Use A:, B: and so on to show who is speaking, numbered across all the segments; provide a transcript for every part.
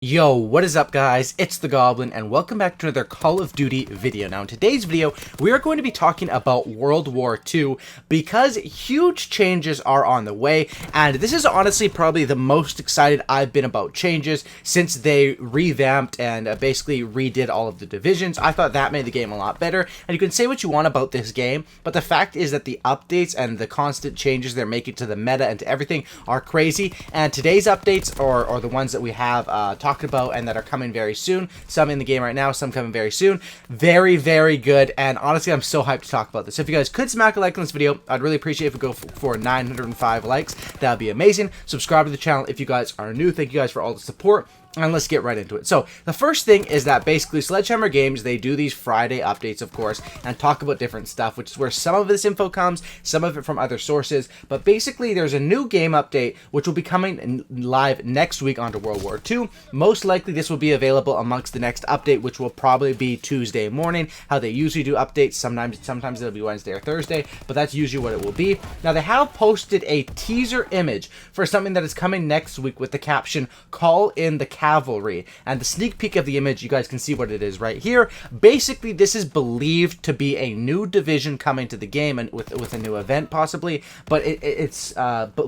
A: Yo, what is up guys? It's the Goblin and welcome back to another Call of Duty video. Now in today's video, we are going to be talking about World War II because huge changes are on the way, and this is honestly probably the most excited I've been about changes since they revamped and basically redid all of the divisions. I thought that made the game a lot better, and you can say what you want about this game, but the fact is that the updates and the constant changes they're making to the meta and to everything are crazy, and today's updates are the ones that we have talked about and that are coming very soon. Some in the game right now, some coming very soon. Very, very good, and honestly, I'm so hyped to talk about this. So if you guys could smack a like on this video, I'd really appreciate if we go for 905 likes. That would be amazing. Subscribe to the channel if you guys are new. Thank you guys for all the support. And let's get right into it. So the first thing is that basically Sledgehammer Games, they do these Friday updates, of course, and talk about different stuff, which is where some of this info comes, some of it from other sources. But basically there's a new game update which will be coming live next week onto World War II. Most likely this will be available amongst the next update, which will probably be Tuesday morning. How they usually do updates, sometimes it'll be Wednesday or Thursday, but that's usually what it will be. Now they have posted a teaser image for something that is coming next week with the caption, "Call in the Cavalry," and the sneak peek of the image, you guys can see what it is right here. Basically, this is believed to be a new division coming to the game, and with a new event possibly, but it's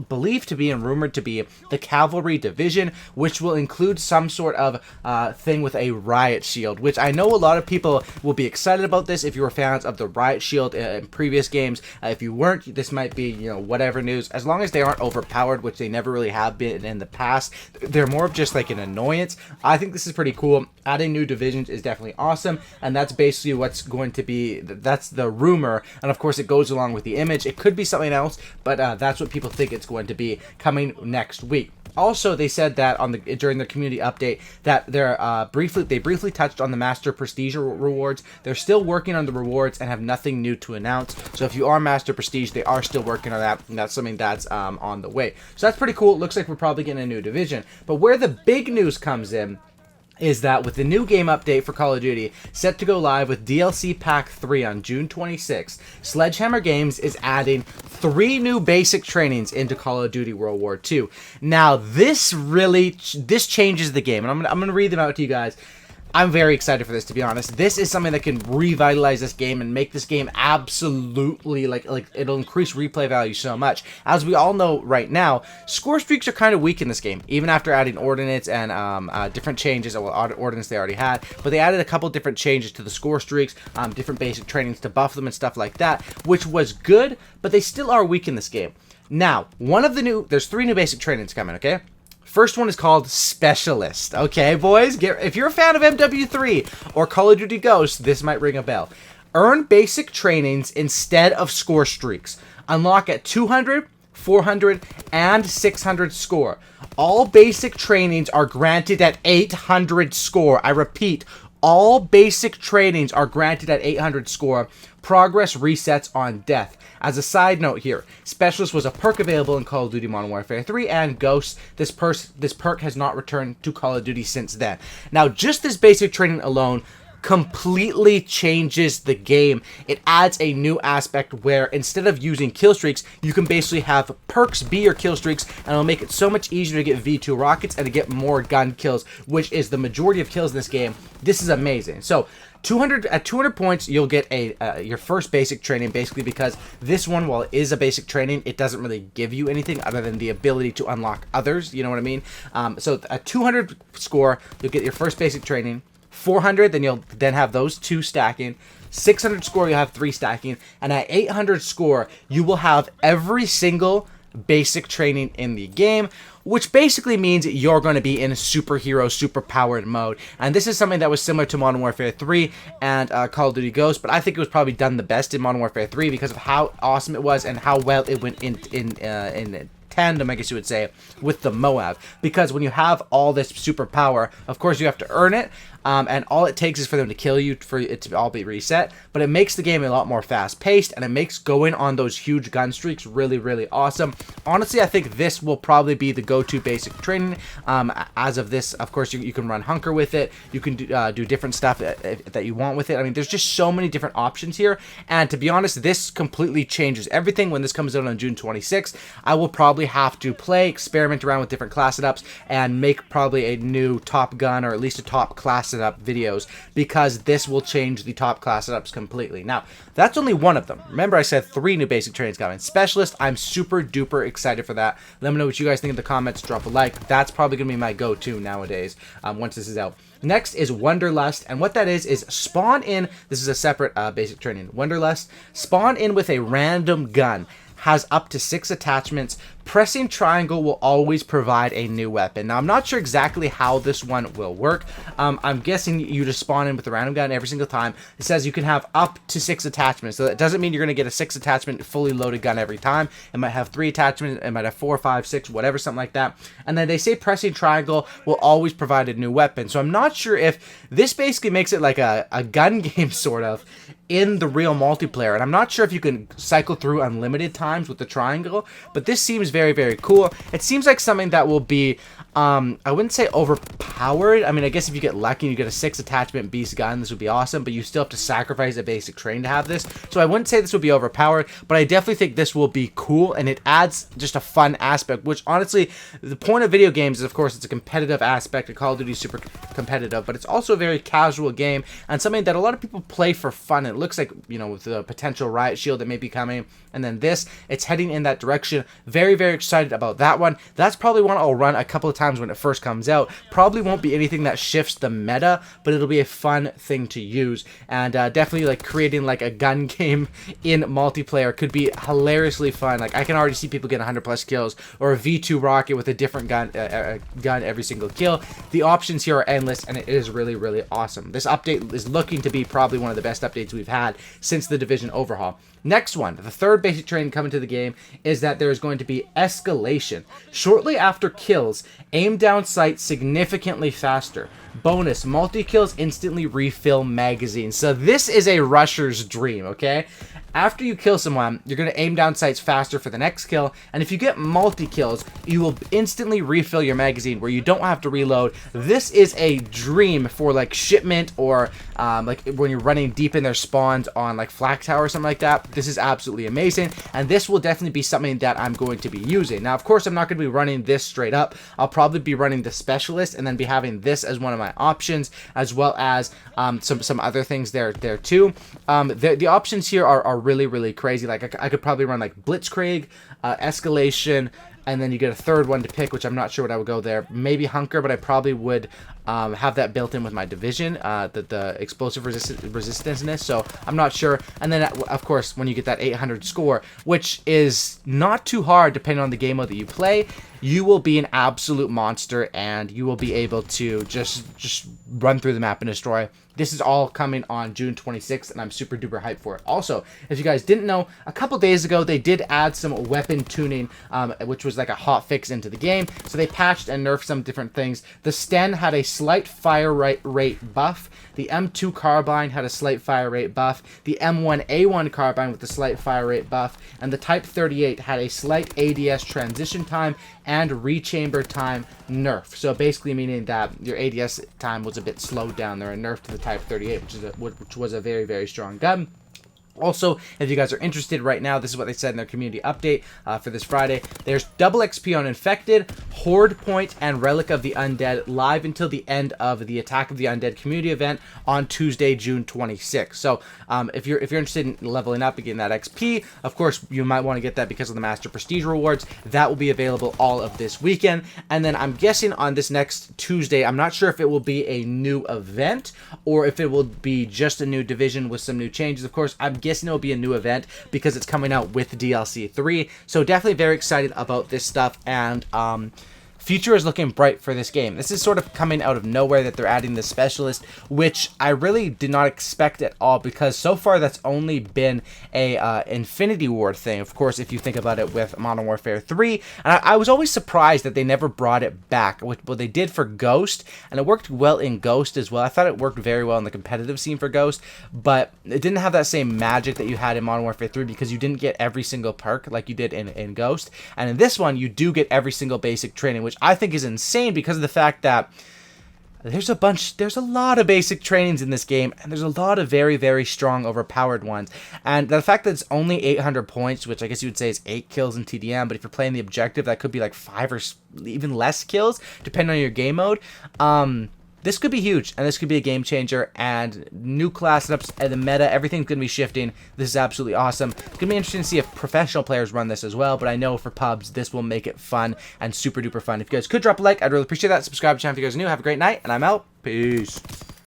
A: believed to be and rumored to be the Cavalry Division, which will include some sort of thing with a riot shield, which I know a lot of people will be excited about this if you were fans of the riot shield in previous games. If you weren't, this might be, you know, whatever news, as long as they aren't overpowered, which they never really have been in the past. They're more of just like an annoyance. I think this is pretty cool. Adding new divisions is definitely awesome, and that's basically what's going to be, that's the rumor, and of course it goes along with the image. It could be something else, but that's what people think it's going to be coming next week. Also, they said that during the community update that they briefly touched on the Master Prestigio rewards. They're still working on the rewards and have nothing new to announce. So if you are Master Prestige, they are still working on that, and that's something that's on the way. So that's pretty cool. It looks like we're probably getting a new division. But where the big news comes in is that with the new game update for Call of Duty set to go live with DLC Pack 3 on June 26th, Sledgehammer Games is adding 3 new basic trainings into Call of Duty World War II. Now, this changes the game, and I'm gonna read them out to you guys. I'm very excited for this, to be honest. This is something that can revitalize this game and make this game absolutely, like it'll increase replay value so much. As we all know right now, score streaks are kind of weak in this game, even after adding ordnance and different changes. Well, ordnance they already had, but they added a couple different changes to the score streaks, different basic trainings to buff them and stuff like that, which was good, but they still are weak in this game. Now, there's 3 new basic trainings coming, okay? First one is called Specialist. Okay, boys, if you're a fan of MW3 or Call of Duty Ghosts, this might ring a bell. Earn basic trainings instead of score streaks. Unlock at 200, 400, and 600 score. All basic trainings are granted at 800 score. I repeat, all basic trainings are granted at 800 score. Progress resets on death. As a side note here, Specialist was a perk available in Call of Duty Modern Warfare 3 and Ghosts. This perk has not returned to Call of Duty since then. Now, just this basic training alone completely changes the game. It adds a new aspect where instead of using kill streaks, you can basically have perks be your kill streaks, and it'll make it so much easier to get V2 rockets and to get more gun kills, which is the majority of kills in this game. This is amazing. So at 200 points, you'll get your first basic training, basically because this one, while it is a basic training, it doesn't really give you anything other than the ability to unlock others, you know what I mean? So at 200 score, you'll get your first basic training. 400, then you'll have those 2 stacking. 600 score, you'll have 3 stacking. And at 800 score, you will have every single basic training in the game, which basically means you're going to be in superhero, superpowered mode. And this is something that was similar to Modern Warfare 3 and Call of Duty Ghosts, but I think it was probably done the best in Modern Warfare 3 because of how awesome it was and how well it went in tandem, I guess you would say, with the Moab. Because when you have all this superpower, of course you have to earn it, and all it takes is for them to kill you for it to all be reset. But it makes the game a lot more fast-paced, and it makes going on those huge gun streaks really, really awesome. Honestly, I think this will probably be the go-to basic training. As of this, of course, you can run Hunker with it. You can do different stuff that you want with it. I mean, there's just so many different options here, and to be honest, this completely changes everything when this comes out on June 26th. I will probably probably have to play, experiment around with different class setups, and make probably a new top gun or at least a top class setup videos, because this will change the top class setups completely. Now, that's only one of them. Remember, I said 3 new basic trainings coming. Specialist, I'm super duper excited for that. Let me know what you guys think in the comments. Drop a like. That's probably going to be my go-to nowadays once this is out. Next is Wanderlust, and what that is spawn in, this is a separate basic training, Wanderlust, spawn in with a random gun, has up to 6 attachments. Pressing triangle will always provide a new weapon. Now, I'm not sure exactly how this one will work. I'm guessing you just spawn in with a random gun every single time. It says you can have up to 6 attachments. So that doesn't mean you're going to get a 6 attachment fully loaded gun every time. It might have 3 attachments. It might have 4, 5, 6, whatever, something like that. And then they say pressing triangle will always provide a new weapon. So I'm not sure if this basically makes it like a gun game sort of in the real multiplayer. And I'm not sure if you can cycle through unlimited times with the triangle, but this seems very, very cool. It seems like something that will be, I wouldn't say overpowered. I mean, I guess if you get lucky and you get a 6 attachment beast gun, this would be awesome, but you still have to sacrifice a basic train to have this. So I wouldn't say this would be overpowered, but I definitely think this will be cool, and it adds just a fun aspect, which honestly, the point of video games is, of course, it's a competitive aspect, and Call of Duty is super competitive, but it's also a very casual game, and something that a lot of people play for fun. It looks like, you know, with the potential riot shield that may be coming, and then this, it's heading in that direction. Very, very excited about that one. That's probably one I'll run a couple of times when it first comes out. Probably won't be anything that shifts the meta, but it'll be a fun thing to use, and definitely like creating like a gun game in multiplayer could be hilariously fun. Like, I can already see people get 100+ kills, or a V2 rocket with a different gun every single kill. The options here are endless, and it is really, really awesome. This update is looking to be probably one of the best updates we've had since the Division overhaul. Next one, the third basic training coming to the game, is that there is going to be Escalation. Shortly after kills, aim down sight significantly faster. Bonus, multi-kills instantly refill magazines. So this is a rusher's dream, okay? After you kill someone, you're going to aim down sights faster for the next kill, and if you get multi-kills, you will instantly refill your magazine where you don't have to reload. This is a dream for like shipment, or like when you're running deep in their spawns on like Flak Tower or something like that. This is absolutely amazing, and this will definitely be something that I'm going to be using. Now, of course, I'm not going to be running this straight up. I'll probably be running the Specialist and then be having this as one of my options, as well as some other things there too. The options here are really, really crazy. Like, I could probably run like Blitzkrieg, Escalation, and then you get a third one to pick, which I'm not sure what I would go there. Maybe Hunker, but I probably would have that built in with my Division, the explosive resistance. So I'm not sure. And then, of course, when you get that 800 score, which is not too hard depending on the game mode that you play, you will be an absolute monster, and you will be able to just run through the map and destroy. This is all coming on June 26th, and I'm super duper hyped for it. Also, if you guys didn't know, a couple days ago, they did add some weapon tuning, which was like a hot fix into the game. So they patched and nerfed some different things. The Sten had a slight fire rate buff. The M2 carbine had a slight fire rate buff. The M1A1 carbine with a slight fire rate buff. And the Type 38 had a slight ADS transition time and rechamber time nerf. So basically meaning that your ADS time was a bit slowed down there, and nerf to the Type 38, which was a very, very strong gun. Also, if you guys are interested right now, this is what they said in their community update for this Friday. There's double XP on Infected, Horde Point, and Relic of the Undead live until the end of the Attack of the Undead community event on Tuesday, June 26th. So, if you're interested in leveling up and getting that XP, of course, you might want to get that because of the Master Prestige rewards. That will be available all of this weekend. And then I'm guessing on this next Tuesday, I'm not sure if it will be a new event or if it will be just a new division with some new changes. Of course, I'm guessing it will be a new event because it's coming out with DLC 3. So definitely very excited about this stuff, and future is looking bright for this game. This is sort of coming out of nowhere that they're adding the Specialist, which I really did not expect at all, because so far that's only been a Infinity Ward thing. Of course, if you think about it with Modern Warfare 3, and I was always surprised that they never brought it back. What they did for Ghost, and it worked well in Ghost as well. I thought it worked very well in the competitive scene for Ghost, but it didn't have that same magic that you had in Modern Warfare 3 because you didn't get every single perk like you did in Ghost. And in this one, you do get every single basic training, which I think is insane because of the fact that There's a lot of basic trainings in this game, and there's a lot of very, very strong, overpowered ones. And the fact that it's only 800 points, which I guess you would say is 8 kills in TDM, but if you're playing the objective, that could be like 5 or even less kills, depending on your game mode. This could be huge, and this could be a game changer, and new class setups, and the meta, everything's going to be shifting. This is absolutely awesome. It's going to be interesting to see if professional players run this as well, but I know for pubs, this will make it fun and super duper fun. If you guys could drop a like, I'd really appreciate that. Subscribe to the channel if you guys are new. Have a great night, and I'm out. Peace.